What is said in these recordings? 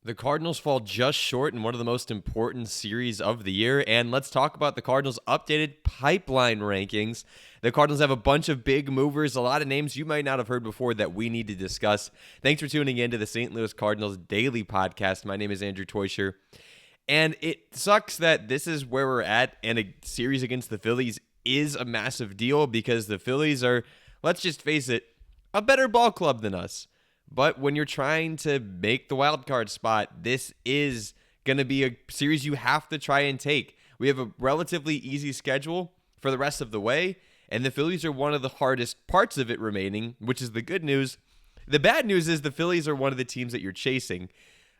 The Cardinals fall just short in one of the most important series of the year. And let's talk about the Cardinals' updated pipeline rankings. The Cardinals have a bunch of big movers, a lot of names you might not have heard before that we need to discuss. Thanks for tuning in to the St. Louis Cardinals Daily podcast. My name is Andrew Teuscher. And it sucks that this is where we're at, and a series against the Phillies is a massive deal because the Phillies are, let's just face it, a better ball club than us. But when you're trying to make the wild card spot, this is going to be a series you have to try and take. We have a relatively easy schedule for the rest of the way, and the Phillies are one of the hardest parts of it remaining, which is the good news. The bad news is the Phillies are one of the teams that you're chasing.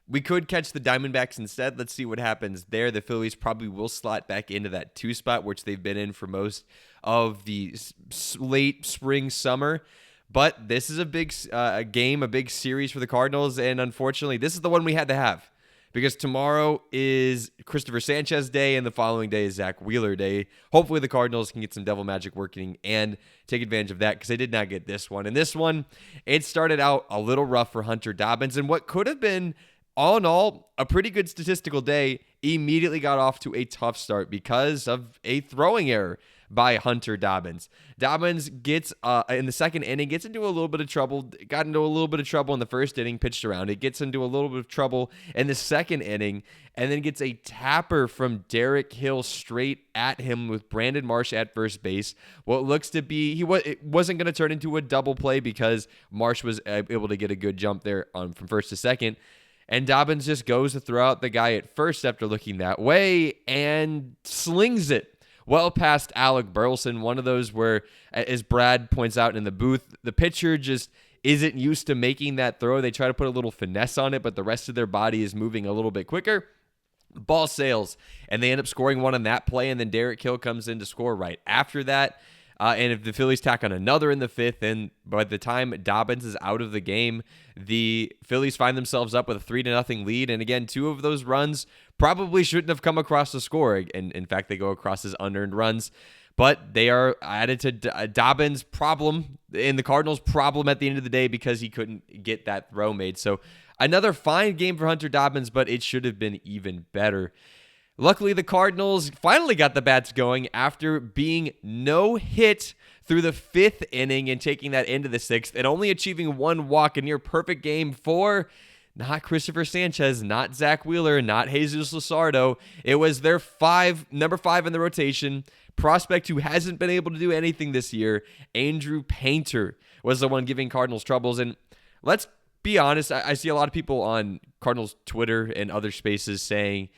We could catch the Diamondbacks instead. Let's see what happens there. The Phillies probably will slot back into that 2 spot, which they've been in for most of the late spring, summer. But this is a big game, a big series for the Cardinals, and unfortunately, this is the one we had to have because tomorrow is Christopher Sanchez Day, and the following day is Zach Wheeler Day. Hopefully, the Cardinals can get some devil magic working and take advantage of that because they did not get this one. And this one, it started out a little rough for Hunter Dobbins, and what could have been, all in all, a pretty good statistical day immediately got off to a tough start because of a throwing error by Hunter Dobbins. Dobbins gets, in the second inning, gets into a little bit of trouble, got into a little bit of trouble in the first inning, pitched around it, gets into a little bit of trouble in the second inning, and then gets a tapper from Derek Hill straight at him with Brandon Marsh at first base. What looks to be, it wasn't going to turn into a double play because Marsh was able to get a good jump there from first to second. And Dobbins just goes to throw out the guy at first after looking that way and slings it well past Alec Burleson. One of those where, as Brad points out in the booth, the pitcher just isn't used to making that throw. They try to put a little finesse on it, but the rest of their body is moving a little bit quicker. Ball sails, and they end up scoring one on that play, and then Derek Hill comes in to score right after that. And if the Phillies tack on another in the fifth, and by the time Dobbins is out of the game, the Phillies find themselves up with a 3-0 lead. And again, 2 of those runs probably shouldn't have come across the score. And in fact, they go across as unearned runs. But they are added to Dobbins' problem and the Cardinals' problem at the end of the day because he couldn't get that throw made. So another fine game for Hunter Dobbins, but it should have been even better. Luckily, the Cardinals finally got the bats going after being no hit through the 5th inning and taking that into the 6th and only achieving 1 walk, a near perfect game for not Christopher Sanchez, not Zach Wheeler, not Jesus Luzardo. It was their number 5 in the rotation, prospect who hasn't been able to do anything this year. Andrew Painter was the one giving Cardinals troubles. And let's be honest, I see a lot of people on Cardinals Twitter and other spaces saying,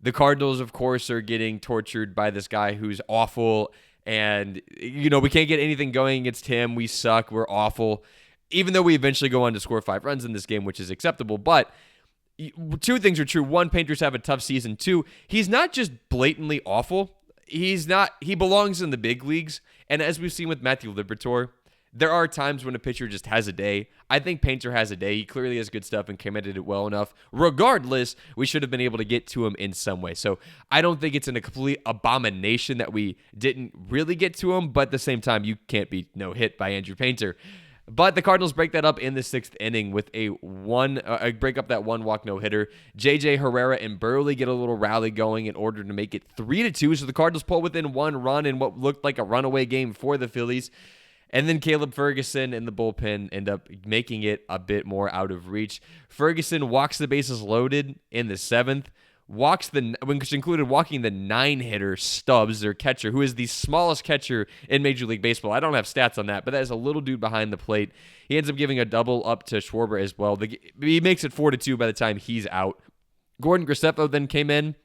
the Cardinals, of course, are getting tortured by this guy who's awful, and, we can't get anything going against him. We suck. We're awful, even though we eventually go on to score 5 runs in this game, which is acceptable. But 2 things are true. 1, Painters have a tough season. 2, he's not just blatantly awful. He belongs in the big leagues, and as we've seen with Matthew Liberatore, there are times when a pitcher just has a day. I think Painter has a day. He clearly has good stuff and committed it well enough. Regardless, we should have been able to get to him in some way. So I don't think it's a complete abomination that we didn't really get to him, but at the same time, you can't be no hit by Andrew Painter. But the Cardinals break that up in the 6th inning with break up that 1 walk no-hitter. J.J. Herrera and Burley get a little rally going in order to make it 3-2. So the Cardinals pull within 1 run in what looked like a runaway game for the Phillies. And then Caleb Ferguson and the bullpen end up making it a bit more out of reach. Ferguson walks the bases loaded in the 7th, which included walking the 9-hitter Stubbs, their catcher, who is the smallest catcher in Major League Baseball. I don't have stats on that, but that is a little dude behind the plate. He ends up giving a double up to Schwarber as well. He makes it 4-2 by the time he's out. Gordon Graceffo then came in,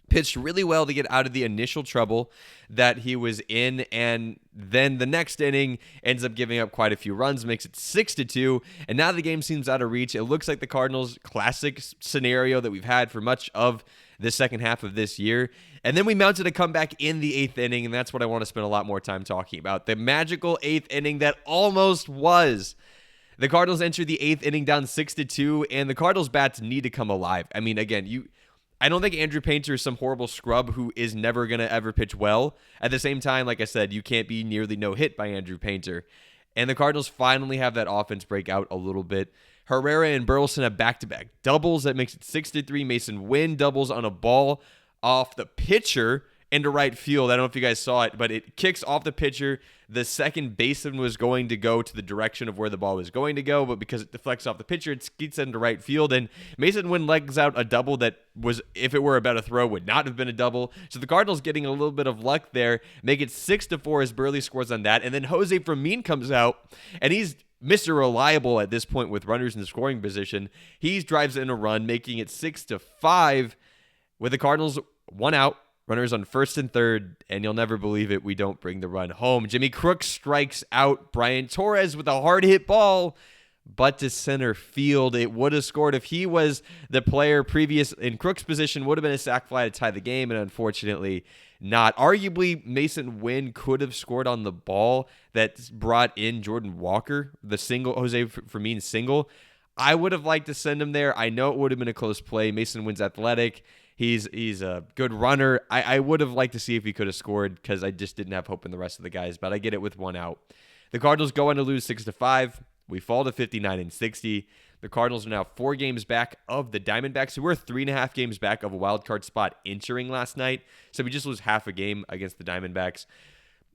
pitched really well to get out of the initial trouble that he was in, and then the next inning ends up giving up quite a few runs, makes it 6-2, and now the game seems out of reach. It looks like the Cardinals' classic scenario that we've had for much of the second half of this year, and then we mounted a comeback in the 8th inning, and that's what I want to spend a lot more time talking about. The magical 8th inning that almost was. The Cardinals entered the 8th inning down 6-2, and the Cardinals' bats need to come alive. I mean, again, I don't think Andrew Painter is some horrible scrub who is never going to ever pitch well. At the same time, like I said, you can't be nearly no hit by Andrew Painter. And the Cardinals finally have that offense break out a little bit. Herrera and Burleson have back-to-back doubles. That makes it 6-3. Mason Wynn doubles on a ball off the pitcher into right field. I don't know if you guys saw it, but it kicks off the pitcher. The second baseman was going to go to the direction of where the ball was going to go, but because it deflects off the pitcher, it skeets into right field, and Mason Wynn legs out a double that was, if it were a better throw, would not have been a double. So the Cardinals getting a little bit of luck there, make it 6-4 as Burley scores on that, and then Jose Fermin comes out, and he's Mr. Reliable at this point with runners in the scoring position. He drives in a run, making it 6-5 with the Cardinals one out. Runners on first and third, and you'll never believe it, we don't bring the run home. Jimmy Crooks strikes out Brian Torres with a hard hit ball, but to center field. It would have scored if he was the player previous in Crooks' position, would have been a sac fly to tie the game, and unfortunately not. Arguably, Mason Wynn could have scored on the ball that brought in Jordan Walker, the single, Jose Fermin single. I would have liked to send him there. I know it would have been a close play. Mason Wynn's athletic. He's a good runner. I would have liked to see if he could have scored because I just didn't have hope in the rest of the guys, but I get it with one out. The Cardinals go on to lose 6-5. We fall to 59-60. The Cardinals are now 4 games back of the Diamondbacks, who were 3.5 games back of a wild card spot entering last night. So we just lose half a game against the Diamondbacks.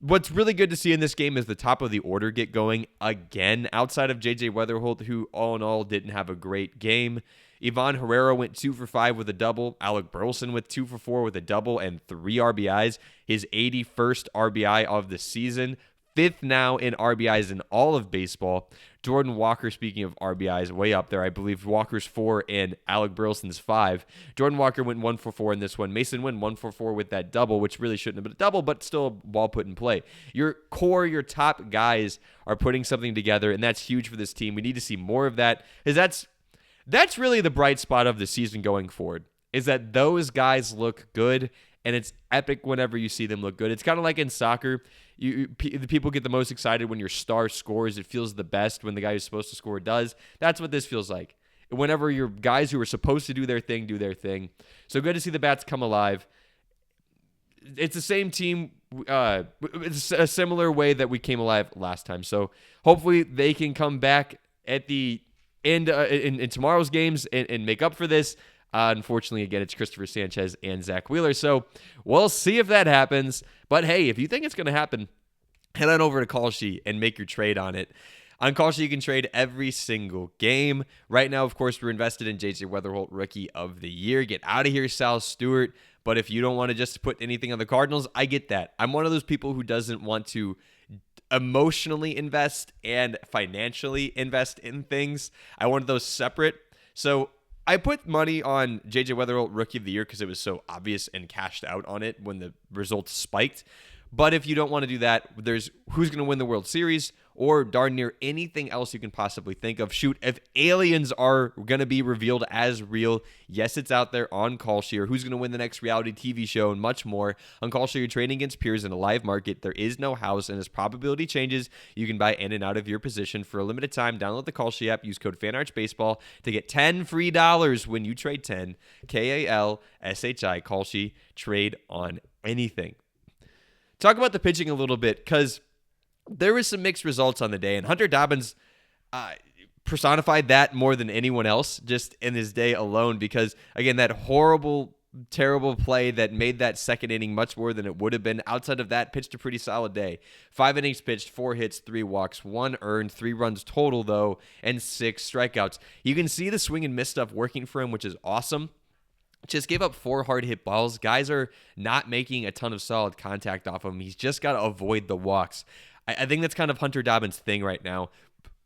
What's really good to see in this game is the top of the order get going again, outside of J.J. Weatherholt, who all in all didn't have a great game. Ivan Herrera went 2 for 5 with a double. Alec Burleson with 2 for 4 with a double and 3 RBIs. His 81st RBI of the season. 5th now in RBIs in all of baseball. Jordan Walker, speaking of RBIs, way up there. I believe Walker's 4 and Alec Burleson's 5. Jordan Walker went 1 for 4 in this one. Mason Wynn 1 for 4 with that double, which really shouldn't have been a double, but still a ball put in play. Your core, your top guys are putting something together, and that's huge for this team. We need to see more of that, because that's really the bright spot of the season going forward, is that those guys look good, and it's epic whenever you see them look good. It's kind of like in soccer. The people get the most excited when your star scores. It feels the best when the guy who's supposed to score does. That's what this feels like. Whenever your guys who are supposed to do their thing, do their thing. So good to see the bats come alive. It's the same team. It's a similar way that we came alive last time. So hopefully they can come back at the end in tomorrow's games and make up for this. Unfortunately, again, it's Christopher Sanchez and Zach Wheeler. So we'll see if that happens. But hey, if you think it's going to happen, head on over to Call Sheet and make your trade on it. On Call Sheet, you can trade every single game. Right now, of course, we're invested in J.J. Weatherholt, Rookie of the Year. Get out of here, Sal Stewart. But if you don't want to just put anything on the Cardinals, I get that. I'm one of those people who doesn't want to emotionally invest and financially invest in things. I want those separate. So I put money on J.J. Weatherholt, Rookie of the Year, because it was so obvious and cashed out on it when the results spiked. But if you don't want to do that, there's who's going to win the World Series or darn near anything else you can possibly think of. Shoot, if aliens are going to be revealed as real, yes, it's out there on Call Sheet. Who's going to win the next reality TV show and much more. On Call Sheet, you're trading against peers in a live market. There is no house, and as probability changes, you can buy in and out of your position for a limited time. Download the Call Sheet app. Use code FanArchBaseball to get $10 free when you trade 10. KALSHI. Call Sheet. Trade on anything. Talk about the pitching a little bit, because there was some mixed results on the day, and Hunter Dobbins personified that more than anyone else just in his day alone, because, again, that horrible, terrible play that made that second inning much more than it would have been. Outside of that, pitched a pretty solid day. 5 innings pitched, 4 hits, 3 walks, 1 earned, 3 runs total, though, and 6 strikeouts. You can see the swing and miss stuff working for him, which is awesome. Just gave up 4 hard hit balls. Guys are not making a ton of solid contact off him. He's just got to avoid the walks. I think that's kind of Hunter Dobbins' thing right now,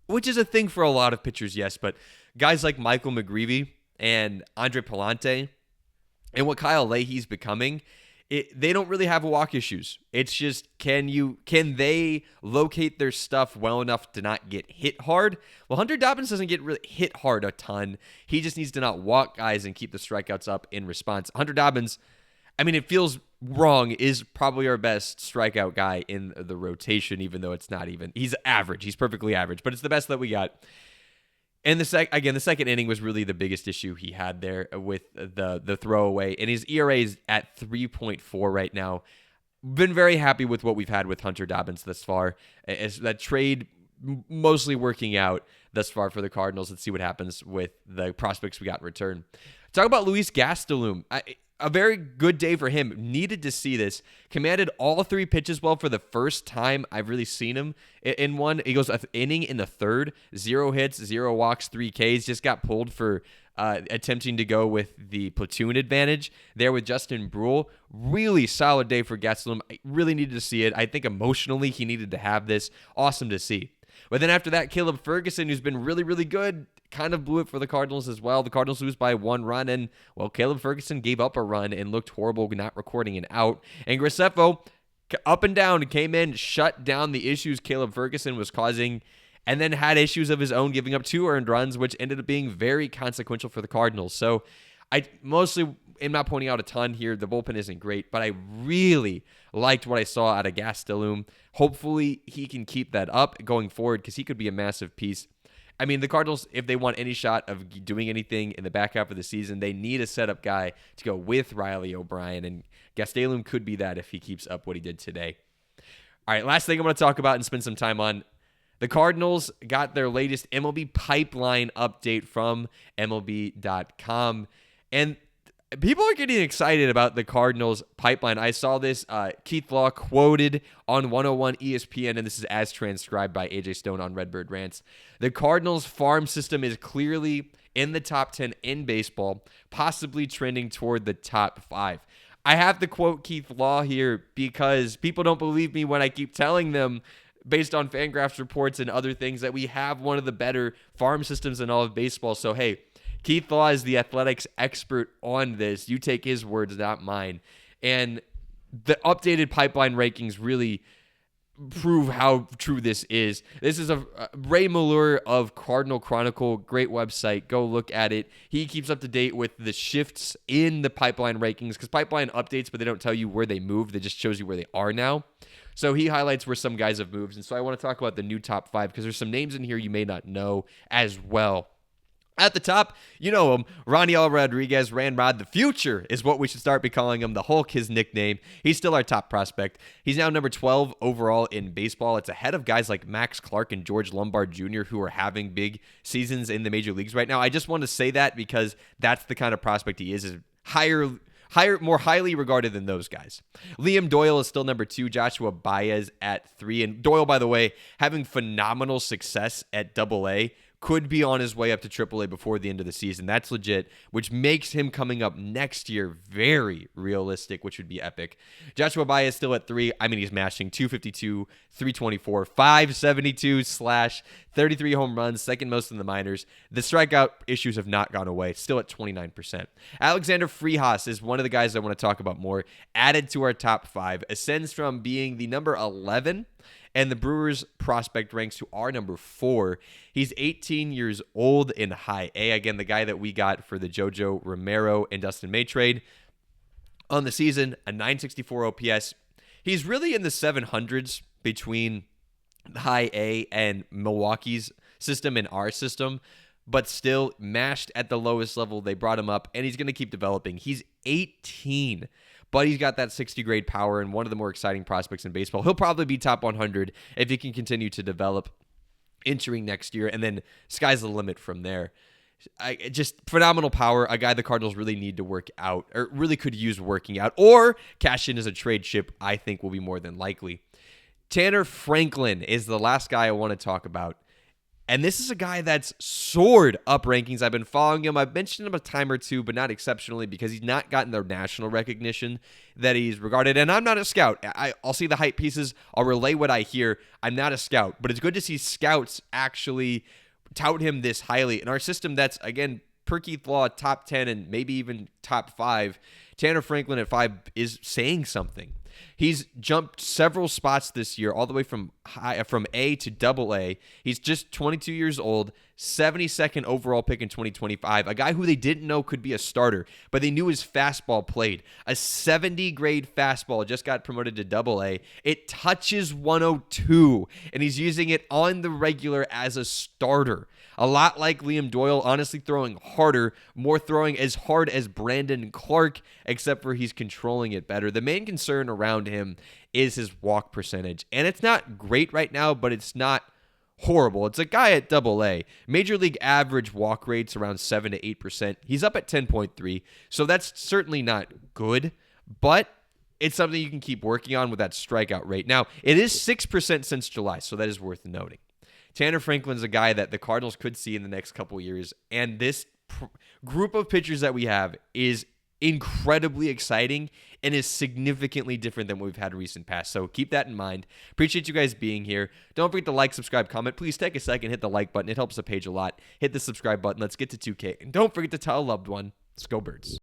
which is a thing for a lot of pitchers, yes. But guys like Michael McGreevy and Andre Palante and what Kyle Leahy's becoming, they don't really have walk issues. It's just, can they locate their stuff well enough to not get hit hard? Well, Hunter Dobbins doesn't get really hit hard a ton. He just needs to not walk guys and keep the strikeouts up in response. Hunter Dobbins, I mean, it feels wrong, is probably our best strikeout guy in the rotation, even though it's not even. He's average. He's perfectly average, but it's the best that we got. And the second inning was really the biggest issue he had there with the throwaway. And his ERA is at 3.4 right now. Been very happy with what we've had with Hunter Dobbins thus far. As that trade mostly working out thus far for the Cardinals. Let's see what happens with the prospects we got in return. Talk about Luis Gastelum. A very good day for him. Needed to see this. Commanded all 3 pitches well for the first time I've really seen him in one. He goes an inning in the third. 0 hits, 0 walks, 3 Ks. Just got pulled for attempting to go with the platoon advantage there with Justin Brule. Really solid day for Gastelum. I really needed to see it. I think emotionally he needed to have this. Awesome to see. But then after that, Caleb Ferguson, who's been really, really good, kind of blew it for the Cardinals as well. The Cardinals lose by 1 run, and, well, Caleb Ferguson gave up a run and looked horrible not recording an out. And Graceffo, up and down, came in, shut down the issues Caleb Ferguson was causing, and then had issues of his own, giving up 2 earned runs, which ended up being very consequential for the Cardinals. So I mostly am not pointing out a ton here. The bullpen isn't great, but I really liked what I saw out of Gastelum. Hopefully he can keep that up going forward because he could be a massive piece. I mean, the Cardinals, if they want any shot of doing anything in the back half of the season, they need a setup guy to go with Riley O'Brien, and Gastelum could be that if he keeps up what he did today. All right, last thing I'm going to talk about and spend some time on. The Cardinals got their latest MLB pipeline update from MLB.com, and people are getting excited about the Cardinals pipeline. I saw this Keith Law quoted on 101 ESPN, and this is as transcribed by AJ Stone on Redbird Rants. The Cardinals farm system is clearly in the top 10 in baseball, possibly trending toward the top 5. I have to quote Keith Law here because people don't believe me when I keep telling them, based on Fangraphs reports and other things, that we have one of the better farm systems in all of baseball. So, hey, Keith Law is the athletics expert on this. You take his words, not mine. And the updated pipeline rankings really prove how true this is. This is a Ray Malure of Cardinal Chronicle. Great website. Go look at it. He keeps up to date with the shifts in the pipeline rankings because pipeline updates, but they don't tell you where they moved. They just shows you where they are now. So he highlights where some guys have moved. And so I want to talk about the new top 5 because there's some names in here you may not know as well. At the top, you know him, Raniel Rodriguez, Ranrod. The future is what we should start be calling him. The Hulk, his nickname. He's still our top prospect. He's now number 12 overall in baseball. It's ahead of guys like Max Clark and George Lombard Jr., who are having big seasons in the major leagues right now. I just want to say that because that's the kind of prospect he is more highly regarded than those guys. Liam Doyle is still number 2. Joshua Baez at 3. And Doyle, by the way, having phenomenal success at Double-A. Could be on his way up to AAA before the end of the season. That's legit, which makes him coming up next year very realistic, which would be epic. Joshua Baez still at 3. I mean, he's mashing 252, 324, 572 slash 33 home runs, second most in the minors. The strikeout issues have not gone away, still at 29%. Alexander Frias is one of the guys I want to talk about more. Added to our top 5, ascends from being the number 11 and the Brewers prospect ranks to our number 4. He's 18 years old in high A. Again, the guy that we got for the JoJo Romero and Dustin May trade. On the season, a 964 OPS. He's really in the 700s between high A and Milwaukee's system and our system, but still mashed at the lowest level. They brought him up, and he's going to keep developing. He's 18. But he's got that 60 grade power and one of the more exciting prospects in baseball. He'll probably be top 100 if he can continue to develop entering next year, and then sky's the limit from there. Just phenomenal power, a guy the Cardinals really need to work out, or really could use working out, or cash in as a trade chip, I think will be more than likely. Tanner Franklin is the last guy I want to talk about. And this is a guy that's soared up rankings. I've been following him. I've mentioned him a time or two, but not exceptionally because he's not gotten the national recognition that he's regarded. And I'm not a scout. I'll see the hype pieces. I'll relay what I hear. I'm not a scout, but it's good to see scouts actually tout him this highly. In our system, that's, again, per Keith Law, top 10 and maybe even top 5. Tanner Franklin at 5 is saying something. He's jumped several spots this year, all the way from A to Double-A. He's just 22 years old, 72nd overall pick in 2025. A guy who they didn't know could be a starter, but they knew his fastball played. A 70 grade fastball just got promoted to Double-A. It touches 102, and he's using it on the regular as a starter. A lot like Liam Doyle, honestly throwing harder, more throwing as hard as Brandon Clark, except for he's controlling it better. The main concern around him is his walk percentage. And it's not great right now, but it's not horrible. It's a guy at AA. Major league average walk rates around 7 to 8%. He's up at 10.3, so that's certainly not good, but it's something you can keep working on with that strikeout rate. Now, it is 6% since July, so that is worth noting. Tanner Franklin's a guy that the Cardinals could see in the next couple years, and this group of pitchers that we have is incredibly exciting and is significantly different than what we've had in recent past. So keep that in mind. Appreciate you guys being here. Don't forget to like, subscribe, comment. Please take a second, hit the like button. It helps the page a lot. Hit the subscribe button. Let's get to 2K. And don't forget to tell a loved one, let's go Birds.